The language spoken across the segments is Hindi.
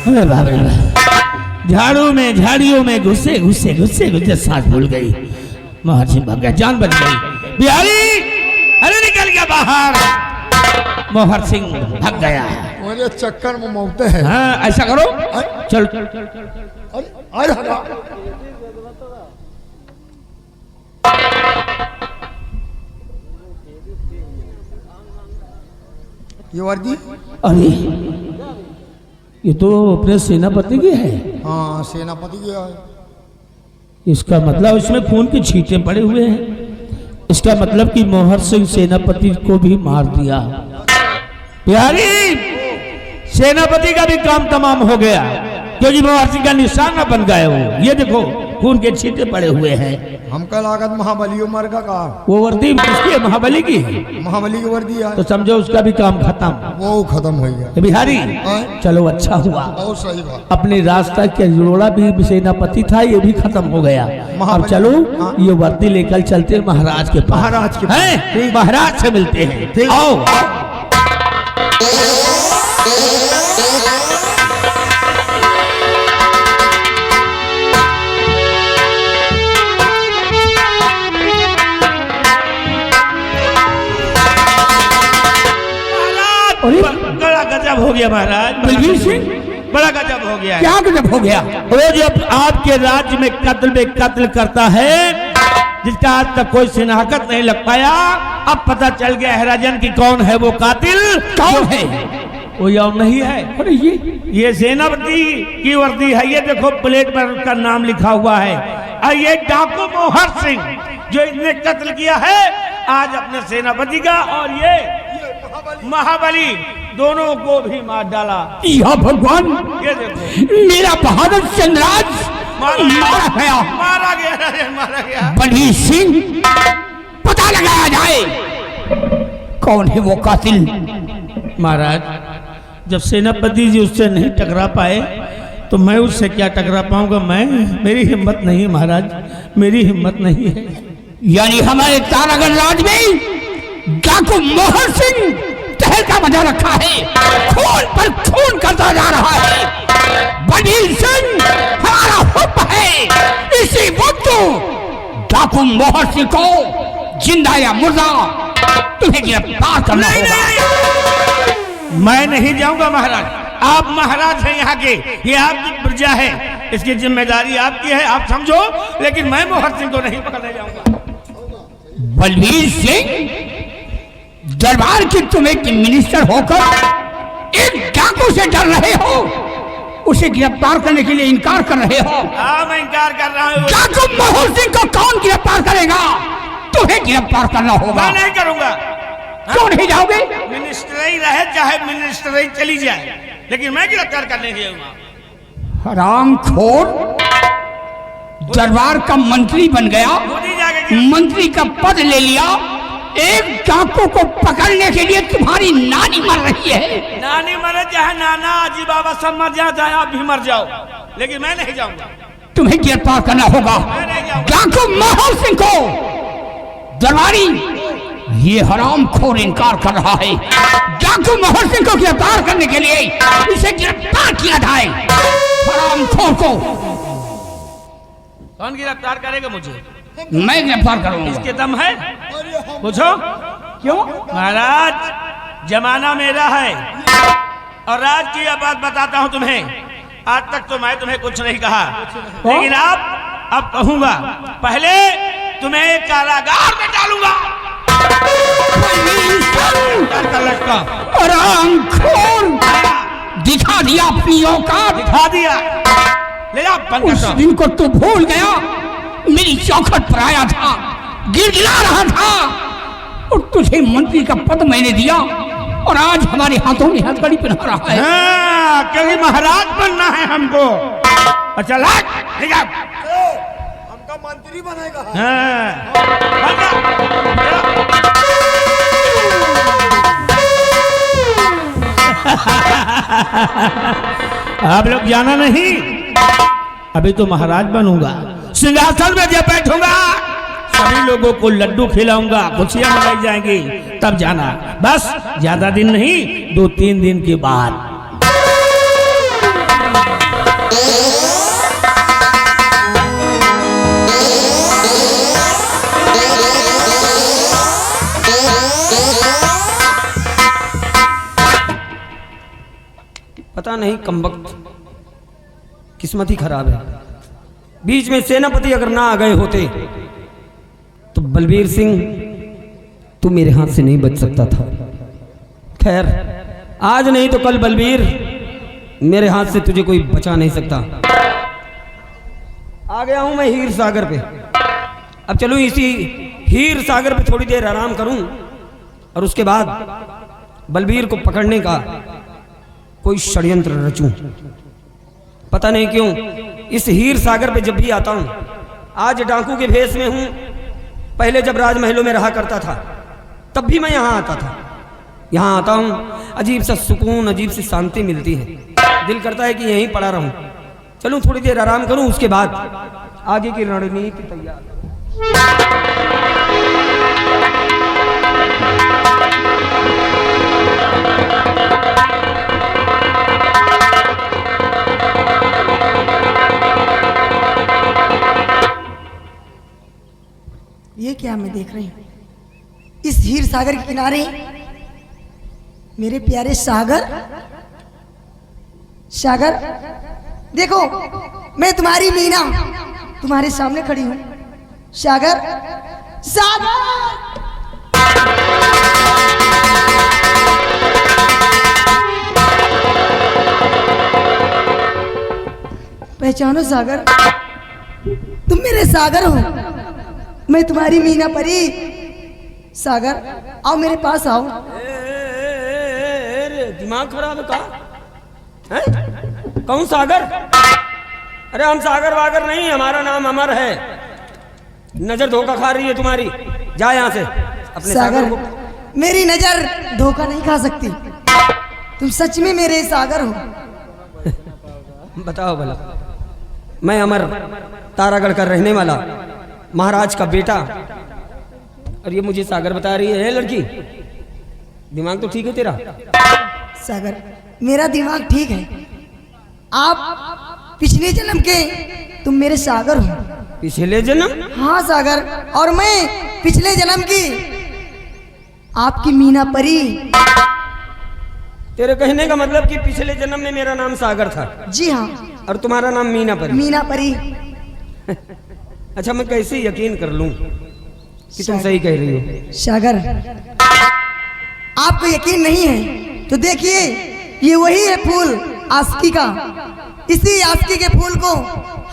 अरे बाप रे बाप, झाड़ू में झाड़ियों में घुसे घुसे घुसे घुसे सांस भूल गई। मोहर सिंह भाग गया, जान बच गई। बिहारी अरे निकल गया बाहर। मोहर सिंह भाग गया। मेरे चक्कर में मौते हैं। हाँ ऐसा करो, चल ये वर्दी। अरे ये तो अपने सेनापति की है। हाँ सेनापति की है। इसका मतलब इसमें खून के छींटे पड़े हुए हैं। इसका मतलब कि मोहर सिंह सेनापति को भी मार दिया। प्यारी सेनापति का भी काम तमाम हो गया, क्योंकि मोहर सिंह का निशाना बन गए वो। ये देखो खून के छींटे पड़े हुए हैं। हमका लागत महाबली मर का वो वर्दी किसकी है? महाबली की। महाबली की वर्दी है तो समझो उसका भी काम खत्म। वो खत्म हो गया। बिहारी चलो अच्छा हुआ, बहुत सही बात। अपने रास्ता के जोड़ा भी सेनापति था, ये भी खत्म हो गया। अब चलो ये वर्दी लेकर चलते महाराज के पास। महाराज के हैं? महाराज से मिलते हैं। आओ बड़ा गजब हो गया महाराज। बलवीर सिंह बड़ा गजब हो गया। क्या गजब हो गया? वो जब आपके राज्य में कत्ल करता है, जिसका आज तक कोई शिनाख्त नहीं लग पाया। अब पता चल गया है राजन की कौन है वो कातिल। कौन है? वो और नहीं है। अरे ये सेनापति की वर्दी है। ये देखो प्लेट पर उसका नाम लिखा हुआ है। और ये डाकू मोहर सिंह जो इसने कत्ल किया है आज अपने सेनापति का और ये महाबली, दोनों को भी मार डाला। या भगवान, ये देखो मेरा बहादुर चंद्रराज मारा गया। बलवीर सिंह पता लगाया जाए कौन है वो कातिल। महाराज जब सेनापति जी उससे नहीं टकरा पाए तो मैं उससे क्या टकरा पाऊंगा? मेरी हिम्मत नहीं महाराज, मेरी हिम्मत नहीं है। यानी हमारे तारागढ़ राज में डाकू मोहर सिंह तहल का मजा रखा है, खून पर खून करता जा रहा है। बलवीर सिंह हमारा हुक्म है, इसी वक्त डाकू मोहर सिंह को जिंदा या मुर्दा तुम्हें गिरफ्तार करना होगा। मैं नहीं जाऊंगा महाराज, आप महाराज हैं यहाँ के, ये आपकी प्रजा है, इसकी जिम्मेदारी आपकी है, आप समझो। लेकिन मैं मोहर सिंह को नहीं पकड़ने जाऊंगा। बलवीर सिंह दरबार की तुम एक मिनिस्टर होकर एक डाकू से डर रहे हो, उसे गिरफ्तार करने के लिए इनकार कर रहे हो। हाँ मैं इनकार कर रहा हूँ। डाकू मोहर सिंह को कौन गिरफ्तार करेगा? तुम्हें गिरफ्तार करना होगा। मैं नहीं करूंगा। क्यों नहीं जाओगे? मिनिस्टर ही रहे चाहे मिनिस्टर ही चली जाए, लेकिन मैं गिरफ्तार करने के लिए। हरामखोर, दरबार का मंत्री बन गया, मंत्री का पद ले लिया, एक डाकू को पकड़ने के लिए तुम्हारी नानी मर रही है। नानी मरे चाहे नाना अजी बाबा सब मर जाए, चाहे आप भी मर जाओ, लेकिन मैं नहीं जाऊंगा। तुम्हें गिरफ्तार करना होगा डाकू मोहर सिंह को। दरबारी ये हरामखोर इनकार कर रहा है। डाकू मोहर सिंह को गिरफ्तार करने के लिए इसे गिरफ्तार किया जाए। हरामखोर को कौन गिरफ्तार करेगा? मुझे, मैं गिरफ्तार करूंगा। इसके दम है? पूछो। क्यों? महाराज जमाना मेरा है और राज की यह बात बताता हूं तुम्हें। आज तक तो मैं तुम्हें कुछ नहीं कहा, लेकिन अब कहूंगा। पहले तुम्हें कारागार में डालूंगा। दिखा दिया अपनी औकात, दिखा दिया। ले जा। उस दिन को तू भूल गया, मेरी चौखट पर आया था, गिड़गिड़ा रहा था, और तुझे मंत्री का पद मैंने दिया, और आज हमारे हाथों में हथकड़ी पहना रहा है। क्योंकि महाराज बनना है हमको। अच्छा हमका मंत्री बनेगा। आप लोग जाना नहीं, अभी तो महाराज बनूंगा, सिंहासन में जब बैठूंगा सभी लोगों को लड्डू खिलाऊंगा, खुशियां मनाई जाएंगी, तब जाना। बस ज्यादा दिन नहीं, 2-3 दिन के बाद। पता नहीं कमबख्त किस्मत ही खराब है। बीच में सेनापति अगर ना आ गए होते तो बलबीर सिंह तू मेरे हाथ से नहीं बच सकता था। खैर आज नहीं तो कल बलबीर मेरे हाथ से तुझे कोई बचा नहीं सकता। आ गया हूं मैं हीर सागर पे। अब चलूं इसी हीर सागर पे थोड़ी देर आराम करूं और उसके बाद बलबीर को पकड़ने का कोई षड्यंत्र रचूं। पता नहीं क्यों इस हीर सागर पे जब भी आता हूं, आज डाकू के भेष में हूं, पहले जब राजमहलों में रहा करता था तब भी मैं यहाँ आता था। यहाँ आता हूँ अजीब सा सुकून, अजीब सी शांति मिलती है। दिल करता है कि यहीं पड़ा रहूं। चलूं थोड़ी देर आराम करूं, उसके बाद आगे की रणनीति तैयार। ये क्या मैं देख रही हूँ इस हीर सागर के किनारे? मेरे प्यारे सागर, सागर देखो, मैं तुम्हारी मीना तुम्हारे सामने खड़ी हूं। सागर, सागर, पहचानो सागर, तुम मेरे सागर हो, मैं तुम्हारी मीना परी। सागर आओ मेरे पास आओ। दिमाग खराब है का? कौन सागर? अरे हम सागर वागर नहीं, हमारा नाम अमर है। नजर धोखा खा रही है तुम्हारी, जा यहाँ से। अपने सागर को... मेरी नजर धोखा नहीं खा सकती, तुम सच में मेरे सागर हो। बताओ भला, मैं अमर तारागढ़ का रहने वाला महाराज का बेटा, और ये मुझे सागर बता रही है। लड़की, दिमाग तो ठीक है तेरा? सागर मेरा दिमाग ठीक है। आप पिछले जन्म के तुम मेरे सागर हो। पिछले जन्म? हाँ सागर, और मैं पिछले जन्म की आपकी मीना परी। तेरे कहने का मतलब कि पिछले जन्म में मेरा नाम सागर था? जी हाँ। और तुम्हारा नाम मीना परी? मीना परी। अच्छा, मैं कैसे यकीन कर लूं कि तुम सही कह रही हो? सागर आपको यकीन नहीं है तो देखिए, ये वही है फूल आस्की का। इसी आस्की के फूल को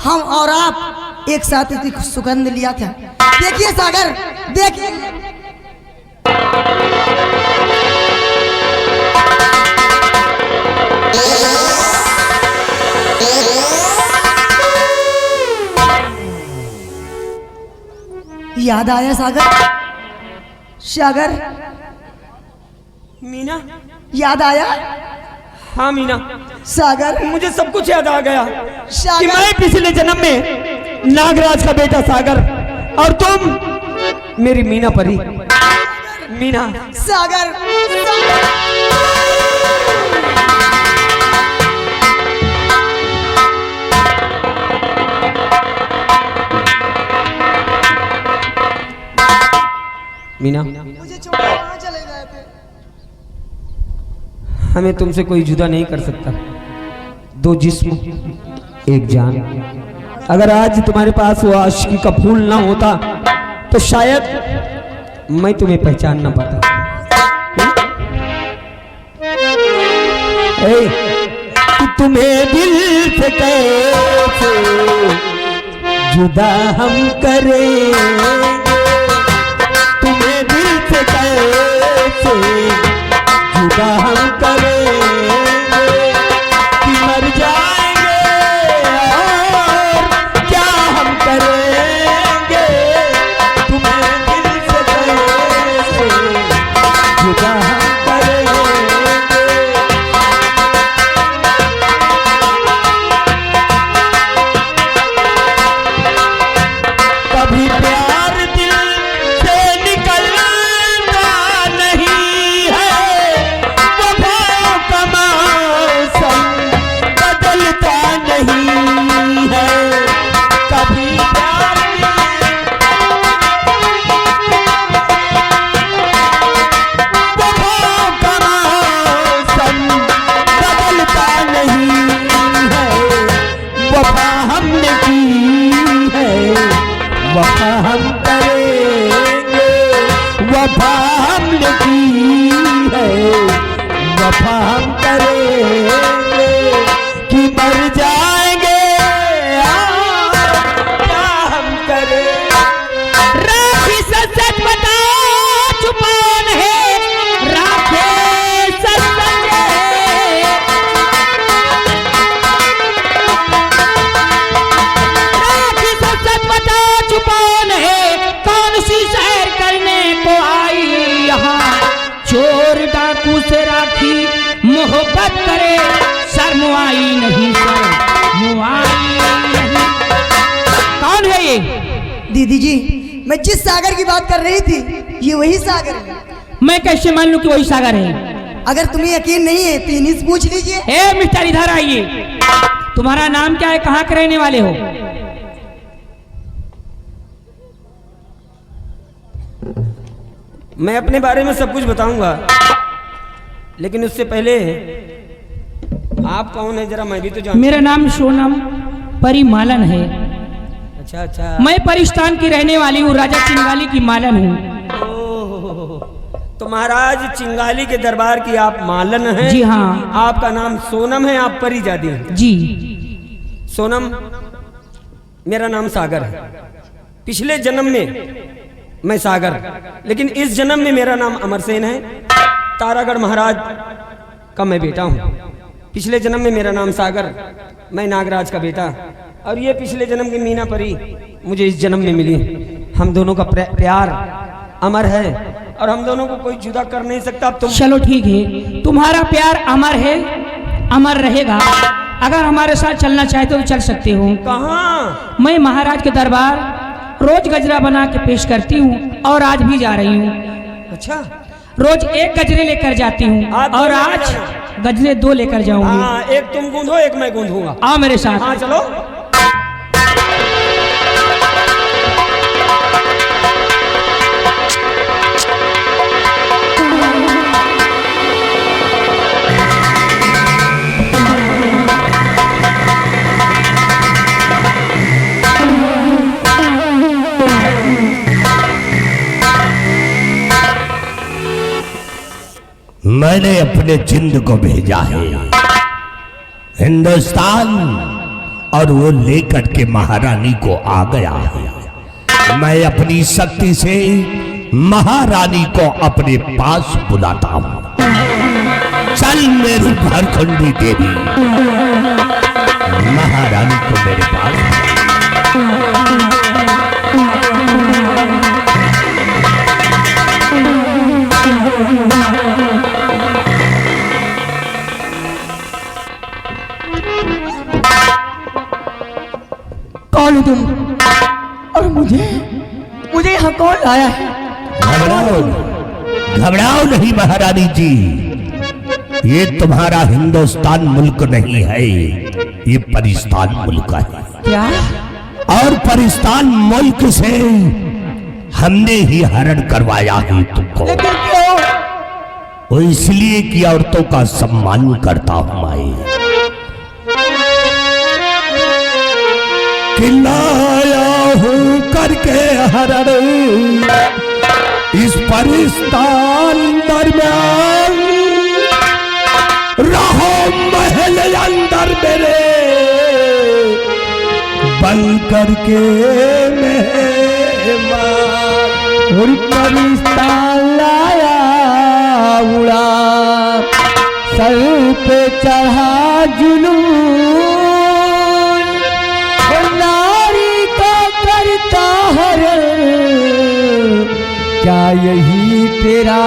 हम और आप एक साथ इसी सुगंध लिया था। देखिए सागर, देखिए। याद आया सागर? सागर, मीना, याद आया? हाँ मीना, सागर मुझे सब कुछ याद आ गया सागर, कि मैं पिछले जन्म में नागराज का बेटा सागर और तुम मेरी मीना परी। मीना, सागर, मीना, मुझे छोड़ कहाँ चले गए थे? हमें तुमसे कोई जुदा नहीं कर सकता। दो जिस्म एक जान। अगर आज तुम्हारे पास वो आशिकी का फूल ना होता तो शायद मैं तुम्हें पहचान ना पाता। कि तुम्हें दिल से कैसे जुदा हम करें, तुम्हें दिल से कैसे जुदा हम करेंगे कि मर जाएंगे और क्या हम करेंगे, तुम्हें दिल से कैसे जुदा हम करेंगे। कभी प्यार दिल से निकलता नहीं है, वफा का दीदी जी, मैं जिस सागर की बात कर रही थी ये वही सागर है। मैं कैसे मान लूं कि वही सागर है? अगर तुम्हें यकीन नहीं है तो इन्हीं से पूछ लीजिए। ए मिस्टर, इधर आइए। तुम्हारा नाम क्या है, कहाँ के रहने वाले हो? मैं अपने बारे में सब कुछ बताऊंगा, लेकिन उससे पहले आप कौन है जरा मैं भी तो जानूं। मेरा नाम सोनम परिमालन है। अच्छा अच्छा। मैं परिस्तान की रहने वाली हूँ, राजा चिंगाली की मालन हूँ। ओह, तो महाराज चिंगाली के दरबार की आप मालन हैं? जी हाँ। आपका नाम सोनम है, आप परिजादी हैं? जी। सोनम, मेरा नाम सागर है। पिछले जन्म में मैं सागर, लेकिन इस जन्म में मेरा नाम अमरसेन है। तारागढ़ महाराज का मैं बेटा हूँ। पिछले जन्म में मेरा नाम सागर, मैं नागराज का बेटा, और ये पिछले जन्म की मीना परी मुझे इस जन्म में मिली। हम दोनों का प्यार अमर है और हम दोनों को कोई जुदा कर नहीं सकता। अब तुम चलो ठीक है, तुम्हारा प्यार अमर है, अमर रहेगा। अगर हमारे साथ चलना चाहते हो तो चल सकते हो। कहाँ? मैं महाराज के दरबार रोज गजरा बना के पेश करती हूँ और आज भी जा रही हूँ। अच्छा, रोज एक गजरे लेकर जाती हूँ और आज गजरे 2 लेकर जाऊंगी। हाँ, एक तुम गूंधो एक मैं गूंधूंगा। आओ मेरे साथ। हाँ चलो। मैंने अपने जिंद को भेजा है हिंदुस्तान, और वो लेकर के महारानी को आ गया है। मैं अपनी शक्ति से महारानी को अपने पास बुलाता हूं। चल मेरी भरखंडी देवी, महारानी को मेरे पास। कौन हो तुम और मुझे यहाँ कौन लाया है? घबराओ नहीं महारानी जी, ये तुम्हारा हिंदुस्तान मुल्क नहीं है, ये परिस्तान मुल्क है। क्या? और परिस्तान मुल्क से हमने ही हरण करवाया है तुमको। लेकिन क्यों? वो इसलिए कि औरतों का सम्मान करता हूं मैं। कि लाया हूं करके हरण इस परिस्तान दरमियान, रहो महल अंदर मेरे बन करके मेहमान। और परिस्तान लाया उड़ा, सर पे चढ़ा जुनून, नारी का करता हरण, क्या यही तेरा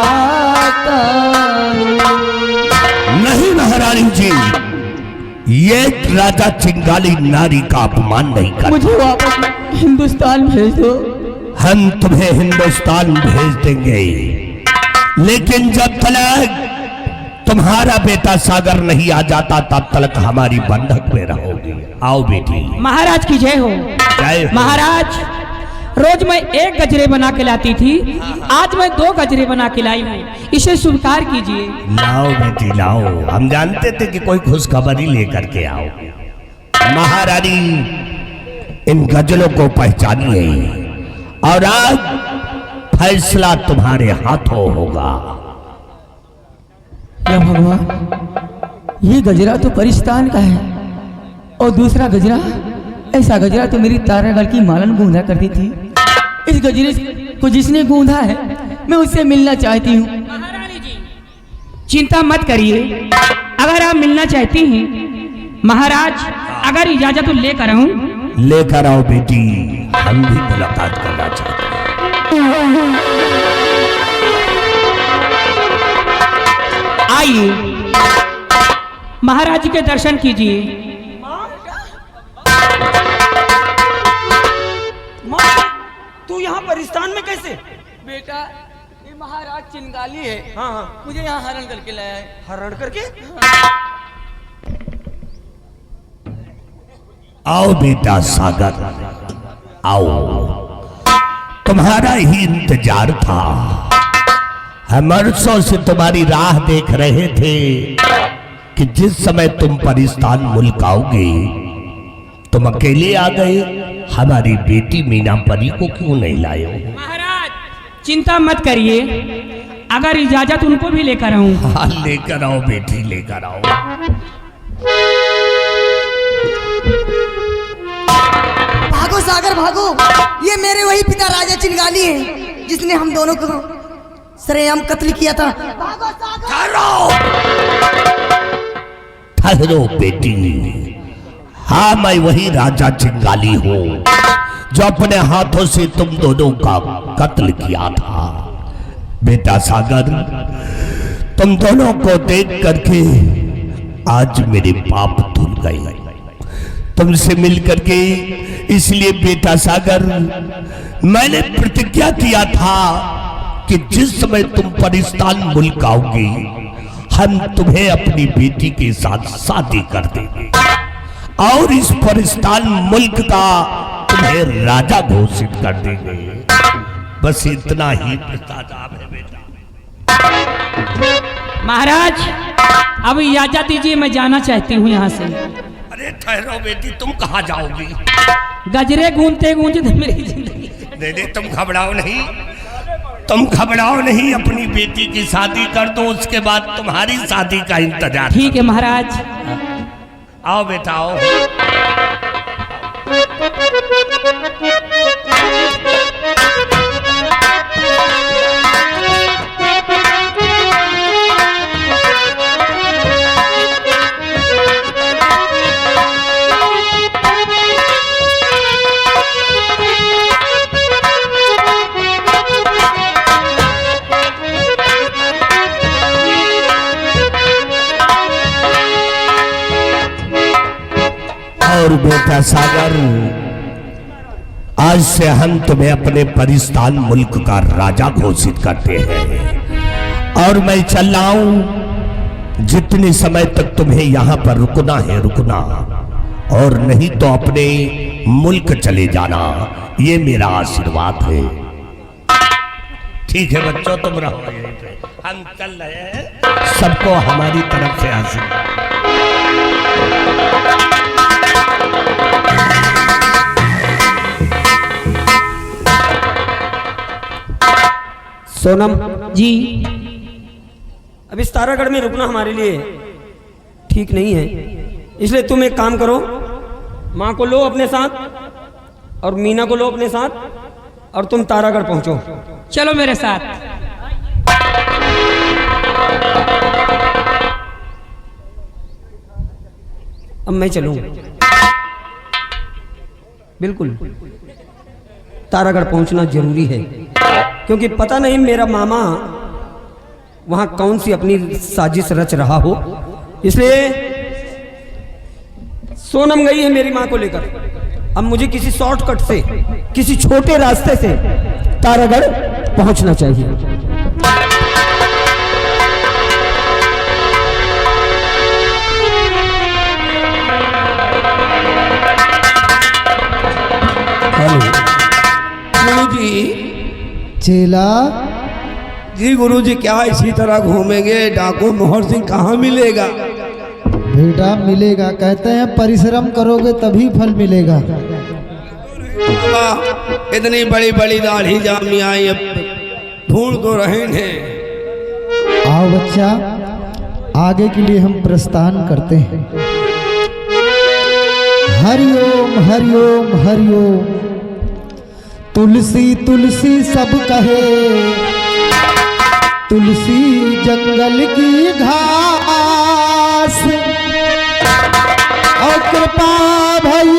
कानून? नहीं महारानी जी, ये राजा चिंगाली नारी का अपमान नहीं करता। मुझे वापस हिंदुस्तान भेज दो। हम तुम्हें हिंदुस्तान भेज देंगे, लेकिन जब तक तुम्हारा बेटा सागर नहीं आ जाता तब तक हमारी बंधक में रहोगी। आओ बेटी। महाराज की जय हो। जय हो। महाराज, रोज मैं एक गजरे बना के लाती थी, आज मैं 2 गजरे बना के लाई हूँ, इसे स्वीकार कीजिए। लाओ बेटी लाओ, हम जानते थे कि कोई खुशखबरी लेकर के आओ। महारानी, इन गजलों को पहचानिए और आज फैसला तुम्हारे हाथों होगा। या भगवान, ये गजरा तो परिस्तान का है और दूसरा गजरा, ऐसा गजरा तो मेरी तारागढ़ की मालन गूंधा करती थी। इस गजरे को जिसने गूंधा है मैं उससे मिलना चाहती हूँ। महारानी जी, चिंता मत करिए, अगर आप मिलना चाहती हैं महाराज, अगर इजाजत तो लेकर आऊं। लेकर आओ बेटी, हम भी मुलाकात करना चाहते हैं। आइए, महाराज जी के दर्शन कीजिए। परिस्तान में कैसे? बेटा ये महाराज चिंगाली है, हाँ हाँ, मुझे यहाँ हरण करके लाया है। हरण करके? आओ बेटा सागर, आओ, तुम्हारा ही इंतजार था। हम वर्षों से तुम्हारी राह देख रहे थे कि जिस समय तुम परिस्तान मुल्क आओगे। तुम अकेले आ गए, हमारी बेटी मीना परी को क्यों नहीं लाए हो? महाराज चिंता मत करिए, अगर इजाजत उनको भी लेकर आऊं। हाँ लेकर आओ बेटी, लेकर आओ। भागो सागर भागो, ये मेरे वही पिता राजा चिंगाली हैं जिसने हम दोनों को सरेआम कत्ल किया था। भागो सागर। ठहरो बेटी, हाँ मैं वही राजा चिंगाली हूँ जो अपने हाथों से तुम दोनों का कत्ल किया था। बेटा सागर, तुम दोनों को देख करके आज मेरे पाप धुल गए, तुमसे मिल करके। इसलिए बेटा सागर, मैंने प्रतिज्ञा किया था कि जिस समय तुम परिस्तान मुल्क आओगे, हम तुम्हें अपनी बेटी के साथ शादी कर देंगे और इस परिस्तान मुल्क का तुम्हें राजा घोषित कर देंगे। बस इतना ही प्रस्ताव है बेटा। महाराज अब इजाजत दीजिए, मैं जाना चाहती हूँ यहाँ से। अरे ठहरो बेटी, तुम कहाँ जाओगी? गजरे गूंजते गूंजते मेरी जिंदगी। नहीं, तुम घबराओ नहीं, तुम घबराओ नहीं। अपनी बेटी की शादी कर दो, उसके बाद तुम्हारी शादी का इंतजार। ठीक है महाराज। आओ बेटा आओ। और बेटा सागर, आज से हम तुम्हें अपने परिस्तान मुल्क का राजा घोषित करते हैं और मैं चल रहा हूं। जितने समय तक तुम्हें यहां पर रुकना है रुकना, और नहीं तो अपने मुल्क चले जाना। ये मेरा आशीर्वाद है। ठीक है बच्चों, तुम रहो यहीं पे, हम चल रहे हैं। सबको हमारी तरफ से आशीर्वाद। सोनम जी अब इस तारागढ़ में रुकना हमारे लिए ठीक नहीं है, इसलिए तुम एक काम करो, माँ को लो अपने साथ और मीना को लो अपने साथ और तुम तारागढ़ पहुंचो। चलो मेरे साथ। अब मैं चलूं? बिल्कुल, तारागढ़ पहुंचना जरूरी है, क्योंकि पता नहीं मेरा मामा वहां कौन सी अपनी साजिश रच रहा हो। इसलिए सोनम गई है मेरी मां को लेकर, अब मुझे किसी शॉर्टकट से, किसी छोटे रास्ते से तारागढ़ पहुंचना चाहिए। गुरुजी चेला जी, गुरुजी क्या इसी तरह घूमेंगे? डाकू मोहर सिंह कहाँ मिलेगा? बेटा मिलेगा, कहते हैं परिश्रम करोगे तभी फल मिलेगा। बाबा इतनी बड़ी बड़ी दाढ़ी जामी आई, अब ढूंढ तो रहे हैं। आओ बच्चा, आगे के लिए हम प्रस्थान करते हैं। हरिओम हरिओम हरिओम। तुलसी तुलसी सब कहे, तुलसी जंगल की घास, और कृपा भई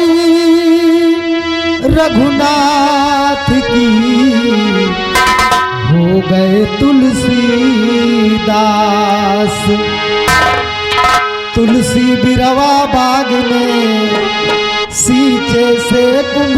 रघुनाथ की, हो गए तुलसी दास। तुलसी बिरवा बाग में सींचे से कुंभ